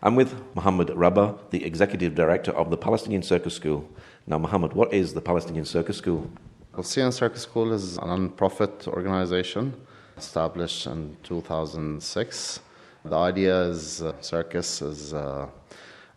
I'm with Mohammad Rabah, the Executive Director of the Palestinian Circus School. Now, Mohammad, what is the Palestinian Circus School? Palestinian Circus School is a non-profit organization established in 2006. The idea is circus is a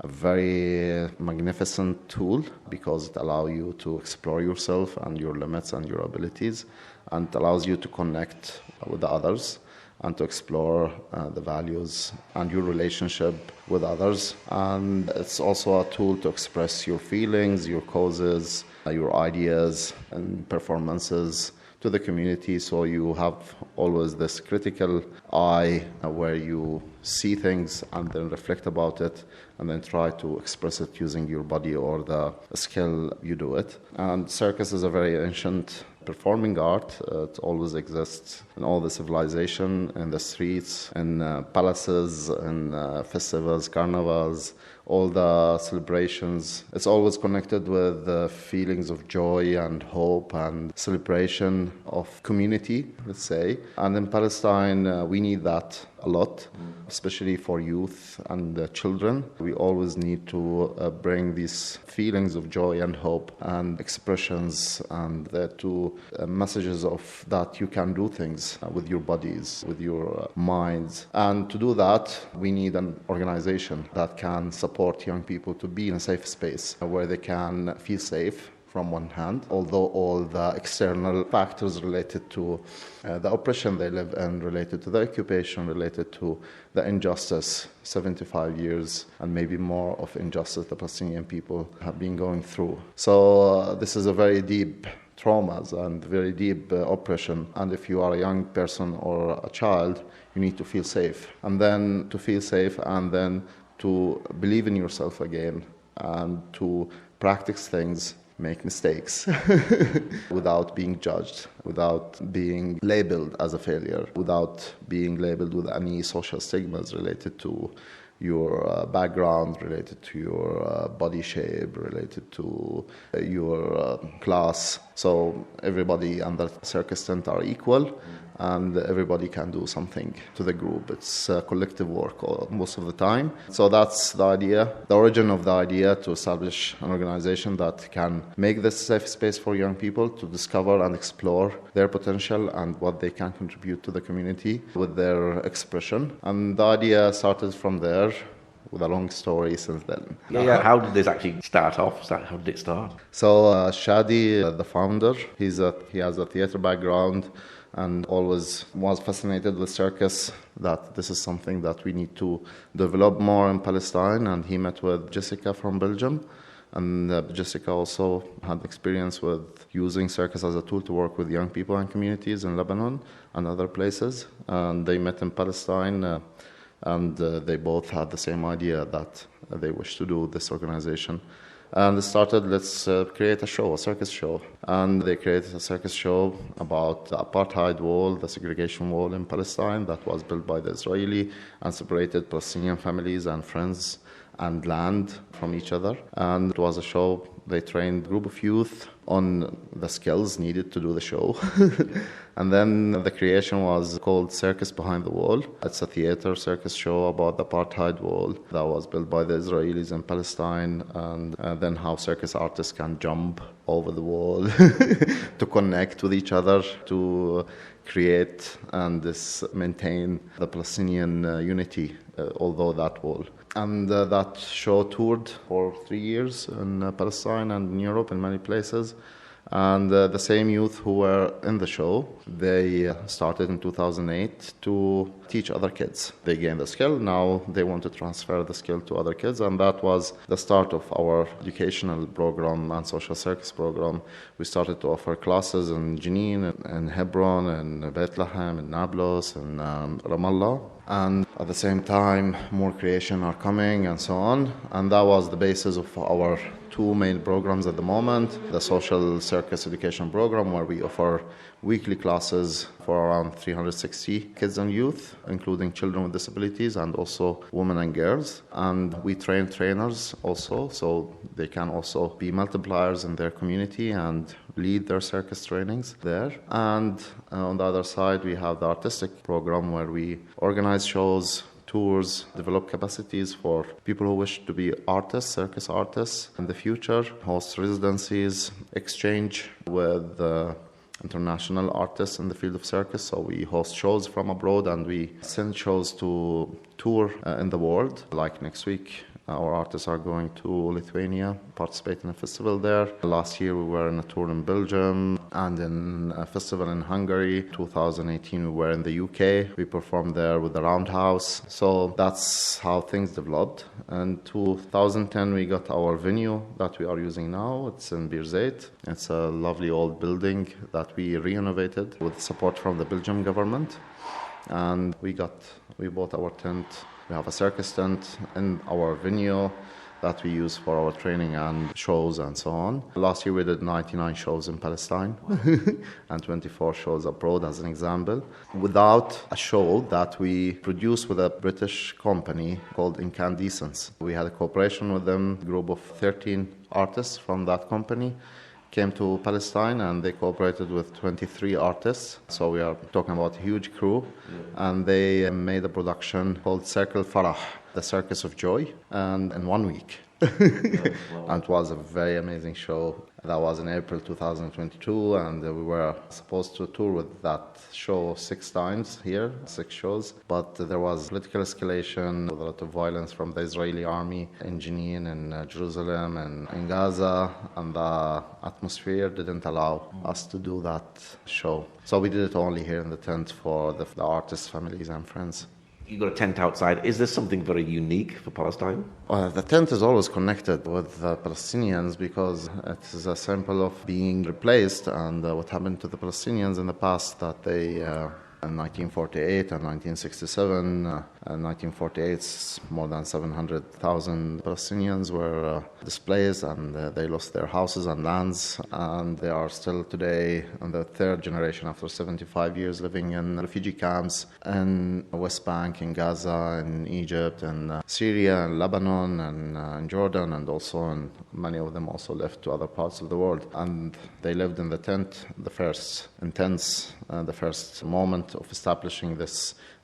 very magnificent tool because it allows you to explore yourself and your limits and your abilities, and it allows you to connect with the others and to explore the values and your relationship with others. And it's also a tool to express your feelings, your causes, your ideas and performances to the community, so you have always this critical eye where you see things and then reflect about it and then try to express it using your body or the skill you do it. And circus is a very ancient performing art. It always exists in all the civilization, in the streets, in palaces, in festivals, carnivals, all the celebrations. It's always connected with feelings of joy and hope and celebration of community, let's say. And in Palestine, we need that a lot, especially for youth and children. We always need to bring these feelings of joy and hope and expressions and to messages of that you can do things with your bodies, with your minds. And to do that, we need an organization that can support young people to be in a safe space where they can feel safe from one hand, although all the external factors related to the oppression they live in, related to the occupation, related to the injustice, 75 years and maybe more of injustice the Palestinian people have been going through. So this is a very deep traumas and very deep oppression. And if you are a young person or a child, you need to feel safe. And then to feel safe and then to believe in yourself again and to practice things, make mistakes without being judged, without being labeled as a failure, without being labeled with any social stigmas related to your background, related to your body shape, related to your class. So everybody under circus tent are equal and everybody can do something to the group. It's collective work most of the time. So that's the idea, the origin of the idea, to establish an organization that can make this safe space for young people to discover and explore their potential and what they can contribute to the community with their expression. And the idea started from there, with a long story since then. Yeah. How did this actually start off? How did it start? So Shadi, the founder, he has a theater background and always was fascinated with circus, that this is something that we need to develop more in Palestine. And he met with Jessica from Belgium. And Jessica also had experience with using circus as a tool to work with young people and communities in Lebanon and other places. And they met in Palestine, and they both had the same idea that they wish to do this organization. And they started, let's create a show, a circus show. And they created a circus show about the apartheid wall, the segregation wall in Palestine that was built by the Israeli and separated Palestinian families and friends and land from each other. And it was a show, they trained a group of youth on the skills needed to do the show. And then the creation was called Circus Behind the Wall. It's a theater circus show about the apartheid wall that was built by the Israelis in Palestine, and then how circus artists can jump over the wall to connect with each other, to create and maintain the Palestinian unity, although that wall. And that show toured for 3 years in Palestine and in Europe in many places. And the same youth who were in the show, they started in 2008 to teach other kids. They gained the skill, now they want to transfer the skill to other kids, and that was the start of our educational program and social circus program. We started to offer classes in Jenin, in Hebron, in Bethlehem, in Nablus, in Ramallah. And at the same time, more creation are coming and so on. And that was the basis of our two main programs at the moment. The social circus education program, where we offer weekly classes for around 360 kids and youth, including children with disabilities and also women and girls. And we train trainers also, so they can also be multipliers in their community and lead their circus trainings there. And on the other side, we have the artistic program, where we organize shows, tours, develop capacities for people who wish to be artists, circus artists in the future, host residencies, exchange with international artists in the field of circus. So we host shows from abroad and we send shows to tour in the world. Like next week, our artists are going to Lithuania, participate in a festival there. Last year we were in a tour in Belgium and in a festival in Hungary. 2018 we were in the UK. We performed there with the Roundhouse. So that's how things developed. In 2010 we got our venue that we are using now. It's in Birzeit. It's a lovely old building that we renovated with support from the Belgian government. And we bought our tent. We have a circus tent in our venue that we use for our training and shows and so on. Last year we did 99 shows in Palestine and 24 shows abroad as an example. Without a show that we produced with a British company called Incandescence. We had a cooperation with them, a group of 13 artists from that company came to Palestine and they cooperated with 23 artists. So we are talking about a huge crew. And they made a production called Circle Farah, the Circus of Joy, and in 1 week. And it was a very amazing show. That was in April 2022, and we were supposed to tour with that show 6 times here, 6 shows. But there was political escalation, with a lot of violence from the Israeli army in Jenin, in Jerusalem, and in Gaza, and the atmosphere didn't allow us to do that show. So we did it only here in the tent for the artists' families and friends. You've got a tent outside. Is this something very unique for Palestine? The tent is always connected with the Palestinians because it is a symbol of being replaced and what happened to the Palestinians in the past that they... in 1948 and 1967, in 1948, more than 700,000 Palestinians were displaced and they lost their houses and lands. And they are still today in the 3rd generation after 75 years living in refugee camps in West Bank, in Gaza, in Egypt, in Syria, in Lebanon, and in Jordan, and also many of them also left to other parts of the world. And they lived in the tent, the first moment of establishing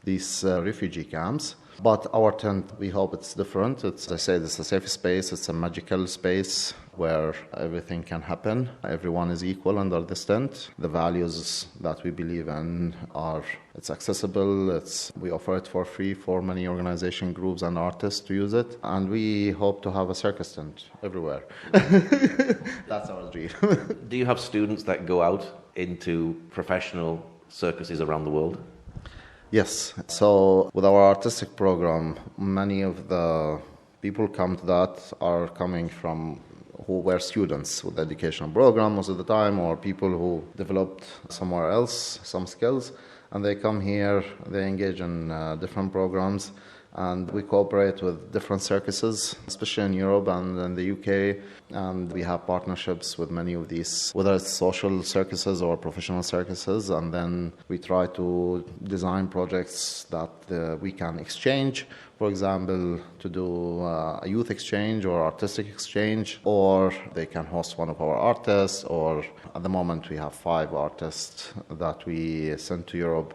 these refugee camps. But our tent, we hope it's different. It's, as I said, it's a safe space. It's a magical space where everything can happen. Everyone is equal under this tent. The values that we believe in are, it's accessible. We offer it for free for many organization groups and artists to use it. And we hope to have a circus tent everywhere. That's our dream. Do you have students that go out into professional circuses around the world? Yes. So with our artistic program, many of the people come to that are coming from who were students with the educational program most of the time, or people who developed somewhere else some skills, and they come here, they engage in different programs, and we cooperate with different circuses, especially in Europe and in the UK, and we have partnerships with many of these, whether it's social circuses or professional circuses, and then we try to design projects that we can exchange, for example, to do a youth exchange or artistic exchange, or they can host one of our artists, or at the moment we have 5 artists that we send to Europe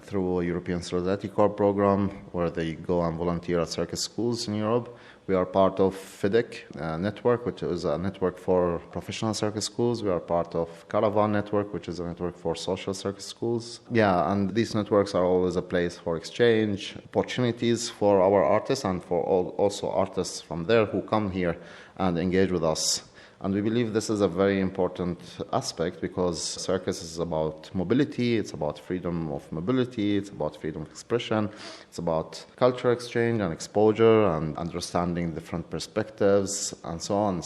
through a European Solidarity Corps program where they go and volunteer at circus schools in Europe. We are part of FIDIC network, which is a network for professional circus schools. We are part of Caravan network, which is a network for social circus schools. Yeah, and these networks are always a place for exchange, opportunities for our artists and for also artists from there who come here and engage with us. And we believe this is a very important aspect because circus is about mobility, it's about freedom of mobility, it's about freedom of expression, it's about cultural exchange and exposure and understanding different perspectives and so on.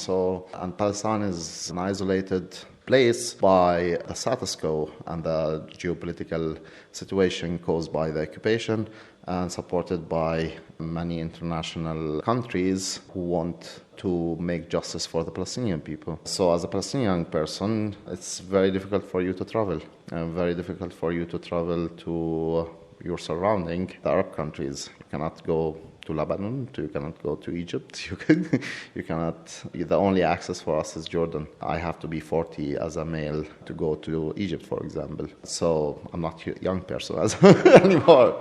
And Palestine is an isolated place by the status quo and the geopolitical situation caused by the occupation, and supported by many international countries who want to make justice for the Palestinian people. So as a Palestinian person, it's very difficult for you to travel, and very difficult for you to travel to your surrounding, the Arab countries. You cannot go to Lebanon, you cannot go to Egypt, you cannot, the only access for us is Jordan. I have to be 40 as a male to go to Egypt, for example. So I'm not a young person anymore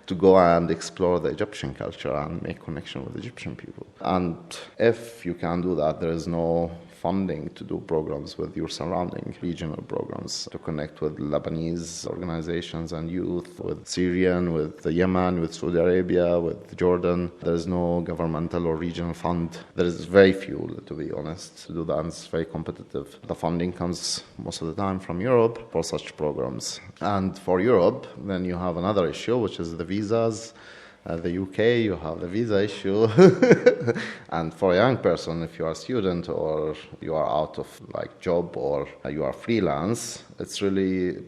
to go and explore the Egyptian culture and make connection with Egyptian people. And if you can do that, there is no funding to do programs with your surrounding regional programs to connect with Lebanese organizations and youth, with Syrian, with Yemen, with Saudi Arabia, with Jordan. There is no governmental or regional fund. There is very few, to be honest, to do that, and it's very competitive. The funding comes most of the time from Europe for such programs. And for Europe, then you have another issue, which is the visas. The UK, you have the visa issue. And for a young person, if you are a student or you are out of job or you are freelance, it's really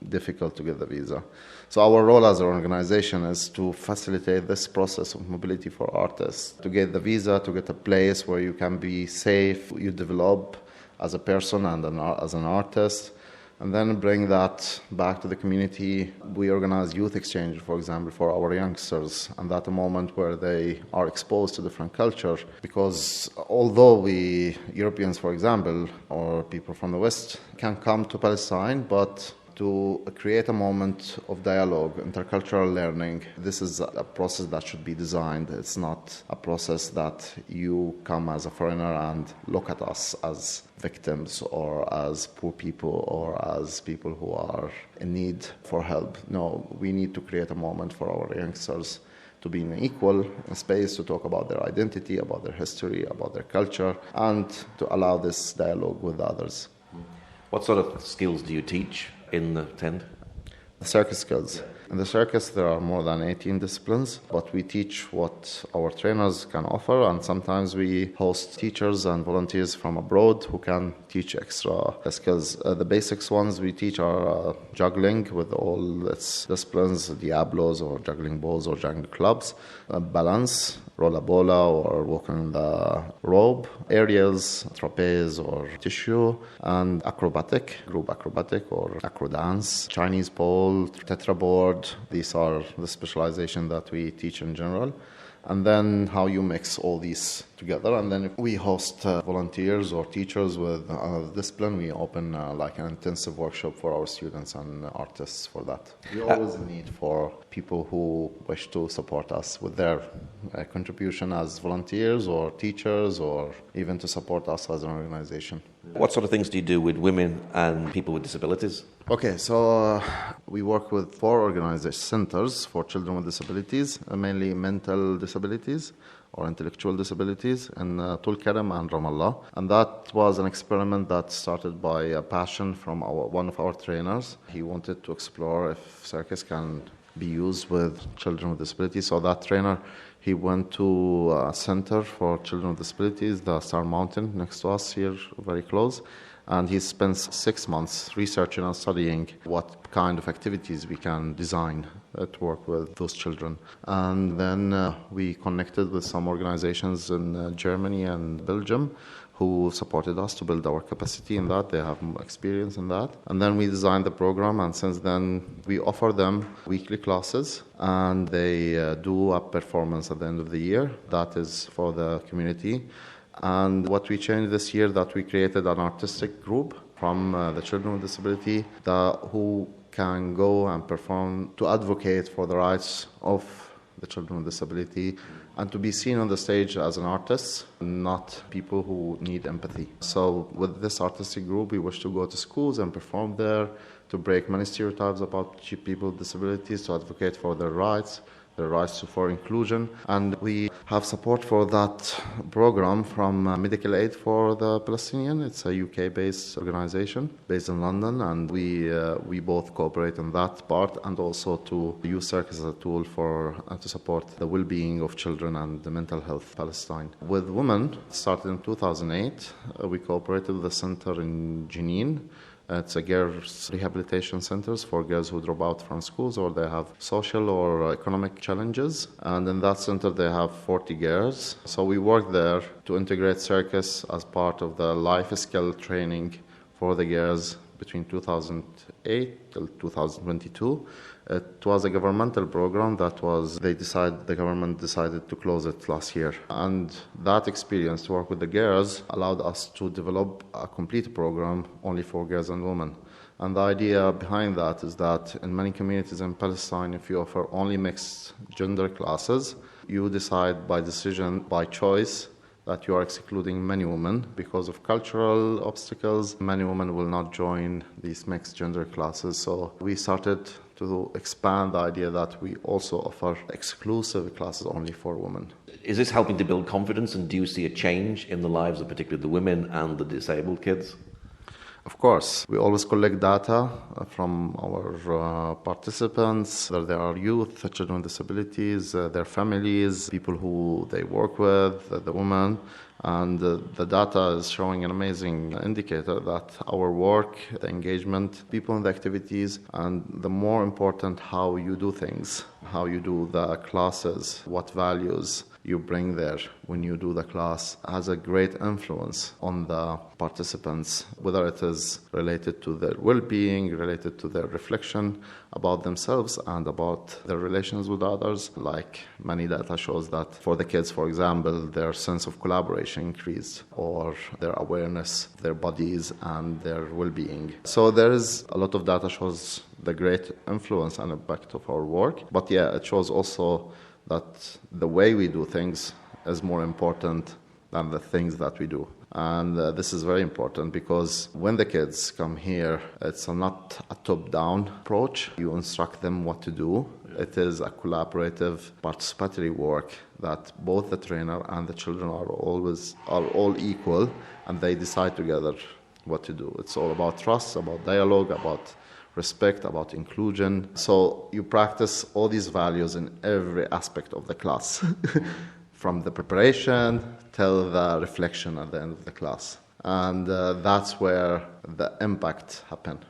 difficult to get the visa. So our role as an organization is to facilitate this process of mobility for artists, to get the visa, to get a place where you can be safe, you develop as a person and as an artist, and then bring that back to the community. We organize youth exchange, for example, for our youngsters, and that's a moment where they are exposed to different culture. Because although we, Europeans, for example, or people from the West, can come to Palestine, but to create a moment of dialogue, intercultural learning, this is a process that should be designed. It's not a process that you come as a foreigner and look at us as victims or as poor people or as people who are in need for help. No, we need to create a moment for our youngsters to be in an equal space to talk about their identity, about their history, about their culture, and to allow this dialogue with others. What sort of skills do you teach in the tent? The circus skills. In the circus, there are more than 18 disciplines, but we teach what our trainers can offer, and sometimes we host teachers and volunteers from abroad who can teach extra skills. The basics ones we teach are juggling with all its disciplines, diablos or juggling balls or juggling clubs, balance, rolla bola or walking the rope, aerials, trapeze or tissue, and acrobatic, group acrobatic or acro dance, Chinese pole, tetraboard. These are the specialization that we teach in general. And then how you mix all these together. And then if we host volunteers or teachers with another discipline, we open an intensive workshop for our students and artists for that. We always need for people who wish to support us with their contribution as volunteers or teachers or even to support us as an organization. What sort of things do you do with women and people with disabilities? Okay, so we work with 4 organized centers for children with disabilities, mainly mental disabilities or intellectual disabilities in Tulkarem and Ramallah. And that was an experiment that started by a passion from one of our trainers. He wanted to explore if circus can be used with children with disabilities. So that trainer, he went to a center for children with disabilities, the Star Mountain, next to us here, very close. And he spent 6 months researching and studying what kind of activities we can design to work with those children. And then we connected with some organizations in Germany and Belgium who supported us to build our capacity in that. They have experience in that. And then we designed the program, and since then we offer them weekly classes, and they do a performance at the end of the year. That is for the community. And what we changed this year, that we created an artistic group from the children with disability who can go and perform to advocate for the rights of the children with disability and to be seen on the stage as an artist, not people who need empathy. So with this artistic group, we wish to go to schools and perform there, to break many stereotypes about people with disabilities, to advocate for their rights for inclusion. And we have support for that program from Medical Aid for the Palestinian. It's a UK-based organization based in London, and we both cooperate in that part, and also to use circus as a tool for to support the well-being of children and the mental health of Palestine. With women, started in 2008, we cooperated with a center in Jenin. It's a girls' rehabilitation centers for girls who drop out from schools or they have social or economic challenges. And in that center, they have 40 girls. So we work there to integrate circus as part of the life skill training for the girls between 2008 till 2022. It was a governmental program the government decided to close it last year. And that experience to work with the girls allowed us to develop a complete program only for girls and women. And the idea behind that is that in many communities in Palestine, if you offer only mixed gender classes, you decide by decision, by choice, that you are excluding many women because of cultural obstacles. Many women will not join these mixed gender classes. So we started to expand the idea that we also offer exclusive classes only for women. Is this helping to build confidence, and do you see a change in the lives of particularly the women and the disabled kids? Of course, we always collect data from our participants, whether they are youth, children with disabilities, their families, people who they work with, the women. And the data is showing an amazing indicator that our work, the engagement, people in the activities, and the more important, how you do things, how you do the classes, what values you bring there when you do the class, has a great influence on the participants, whether it is related to their well-being, related to their reflection about themselves and about their relations with others. Like many data shows that for the kids, for example, their sense of collaboration increased, or their awareness of their bodies and their well-being. So there is a lot of data shows the great influence and impact of our work. But yeah, it shows also that the way we do things is more important than the things that we do. And this is very important because when the kids come here, it's not a top-down approach. You instruct them what to do. It is a collaborative, participatory work that both the trainer and the children are all equal, and they decide together what to do. It's all about trust, about dialogue, about respect, about inclusion. So you practice all these values in every aspect of the class, from the preparation till the reflection at the end of the class. And that's where the impact happens.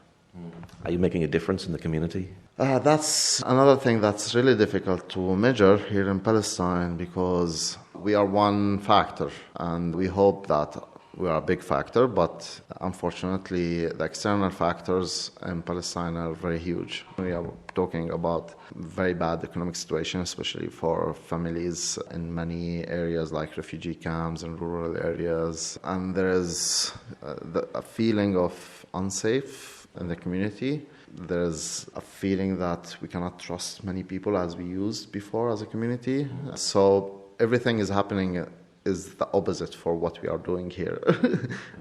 Are you making a difference in the community? That's another thing that's really difficult to measure here in Palestine, because we are one factor, and we hope that we are a big factor, but unfortunately the external factors in Palestine are very huge. We are talking about very bad economic situation, especially for families in many areas like refugee camps and rural areas. And there is a feeling of unsafe in the community. There's a feeling that we cannot trust many people as we used before as a community. So everything is happening is the opposite for what we are doing here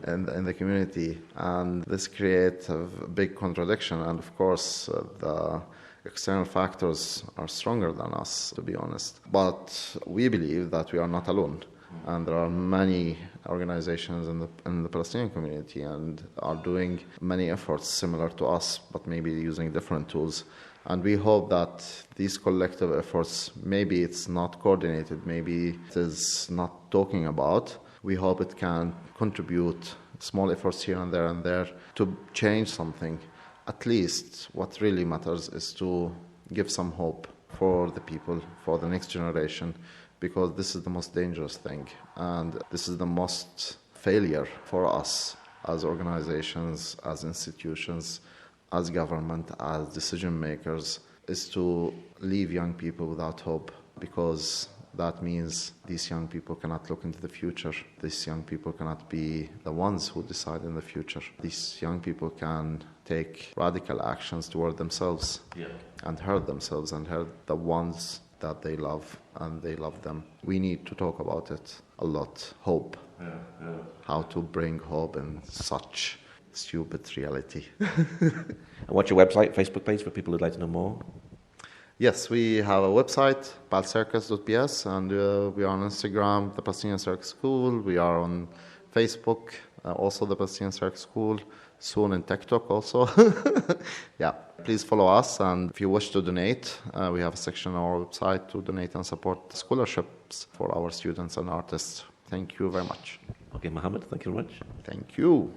in the community. And this creates a big contradiction. And of course, the external factors are stronger than us, to be honest. But we believe that we are not alone. And there are many organizations in the Palestinian community and are doing many efforts similar to us, but maybe using different tools. And we hope that these collective efforts, maybe it's not coordinated, maybe it is not talking about, we hope it can contribute small efforts here and there to change something. At least what really matters is to give some hope for the people, for the next generation, because this is the most dangerous thing. And this is the most failure for us as organizations, as institutions, as government, as decision makers, is to leave young people without hope, because that means these young people cannot look into the future. These young people cannot be the ones who decide in the future. These young people can take radical actions toward themselves and hurt themselves and hurt the ones that they love, and they love them. We need to talk about it a lot. Hope. How to bring hope in such stupid reality. And what's your website, Facebook page for people who'd like to know more? Yes, we have a website, palcircus.ps, and we are on Instagram, the Palestinian Circus School. We are on Facebook, also the Palestinian Circus School. Soon in TikTok also. Yeah, please follow us. And if you wish to donate, we have a section on our website to donate and support scholarships for our students and artists. Thank you very much. Okay, Mohammed, thank you very much. Thank you.